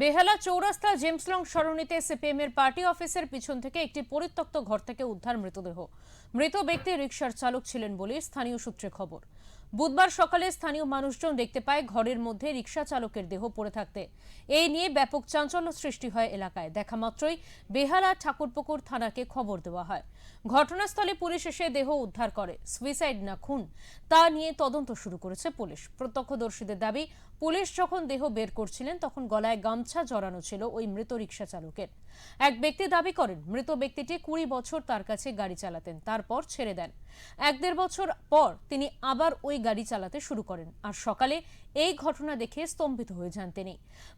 বেহালা চৌরাস্তা জেমসলং সরণিতে সিপিএম এর পার্টি অফিসের পিছন থেকে একটি পরিত্যক্ত ঘর থেকে উদ্ধার মৃতদেহ। মৃত ব্যক্তি রিকশার চালক ছিলেন বলে স্থানীয় সূত্রে খবর। বুধবার সকালে স্থানীয় মানুষজন দেখতে পায় ঘরের মধ্যে রিকশা চালকের দেহ পড়ে থাকতে। এই নিয়ে ব্যাপক চাঞ্চল্য সৃষ্টি হয় এলাকায়। দেখা মাত্রই বেহালা ঠাকুরপুকুর থানাকে খবর দেওয়া হয়। ঘটনাস্থলে পুলিশ এসে দেহ উদ্ধার করে। সুইসাইড না খুন তা নিয়ে তদন্ত শুরু করেছে পুলিশ। প্রত্যক্ষদর্শীদের দাবি, পুলিশ যখন দেহ বের করছিলেন তখন গলায় গামছা জড়ানো ছিল ওই মৃত রিকশা চালকের। এক ব্যক্তি দাবি করেন, মৃত ব্যক্তিটি 20 বছর তার কাছে গাড়ি চালাতেন, তারপর ছেড়ে দেন। 1-1.5 বছর পর তিনি আবার ওই গাড়ি চালাতে শুরু করেন। আর সকালে এই ঘটনা দেখে স্তম্ভিত হয়ে যান তিনি।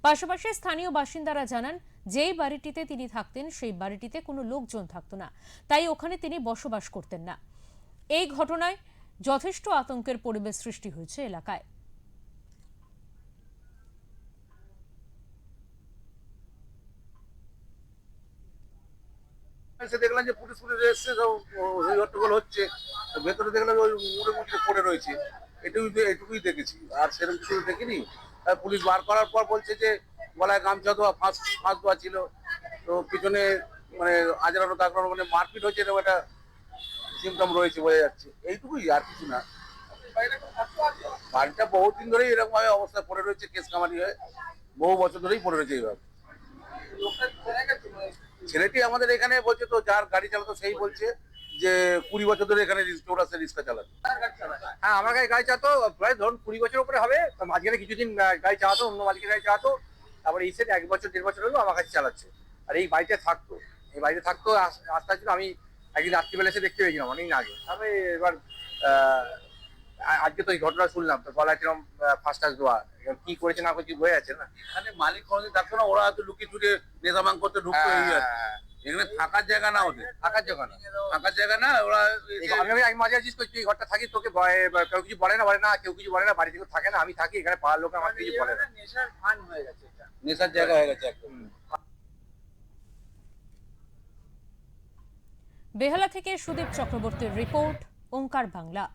পাশাপাশি স্থানীয় বাসিন্দারা জানান, যেই বাড়িটিতে তিনি থাকতেন সেই বাড়িটিতে কোনো লোকজন থাকতো না, তাই ওখানে তিনি বসবাস করতেন না। এই ঘটনায় যথেষ্ট আতঙ্কের পরিবেশ সৃষ্টি হয়েছে এলাকায়। এসে দেখলাম যে পুলিশ এসছে, সব হট্টগোল হচ্ছে। তো ভেতরে দেখলাম ওই মুড়ে মুড়ে পড়ে রয়েছে। এটুকুই দেখেছি, আর সেরকম কিছু দেখিনি। আর পুলিশ বার করার পর বলছে যে গলায় গামছা দেওয়া, ফাঁস ফাঁস দেওয়া ছিল। তো পিছনে মানে আজরানো দাগড়ানো, মানে মারপিট হয়েছে, এরকম একটা সিমটম রয়েছে, বোঝা যাচ্ছে। এইটুকুই, আর কিছু না। বাড়িটা বহুদিন ধরেই এরকম ভাবে অবস্থা পড়ে রয়েছে, কেস কামারি হয়ে বহু বছর ধরেই পড়ে রয়েছে এইভাবে। ছেলেটি আমাদের এখানে বলছে, তো যার গাড়ি চালাতো সেই বলছে যে 20 বছর ধরে এখানে চৌরাস্তায় রিক্সা চালাতো। হ্যাঁ, আমার গাড়ি চালাতো প্রায় ধরুন 20 বছর উপরে হবে। তো মাঝখানে কিছুদিন গাড়ি চালাতো, অন্য মালিকের গাড়ি চালাতো। তারপরে এই সেট 1 বছর 1.5 বছর হলো আমার কাছে চালাচ্ছে। আর এই বাড়িতে থাকতো, আস্তে আস্তে আমি একদিন রাত্রিবেলা এসে দেখতে পেয়েছিলাম অনেকদিন আগে। তারপরে এবার আজকে তো এই ঘটনা শুনলাম, তো গলায় কিরকম ফার্স্ট টাচ দেওয়া, কি করেছে না করেছে বোঝা যাচ্ছে না। এখানে মালিক কোনোদিন থাকতো না, ওরা হয়তো লুকিয়ে চুরিয়ে নেশা ভাঙ করতে ঢুকতো, এই আর কি। এখানে থাকার জায়গা না, ওদের থাকার জন্য না। থাকার জায়গা না। ওরা আমি মাঝে জিজ্ঞেস করছি, এই ঘরটা থাকি, তোকে কেউ কিছু বলে না, কেউ কিছু বলে না, বাড়ি থেকে থাকে না, আমি থাকি এখানে, পাড়ার লোক আমার কিছু বলে না। নেশার ফান হয়ে গেছে, নেশার জায়গা হয়ে গেছে একদম। বেহালা থেকে সুদীপ চক্রবর্তীর রিপোর্ট, ওঙ্কার বাংলা।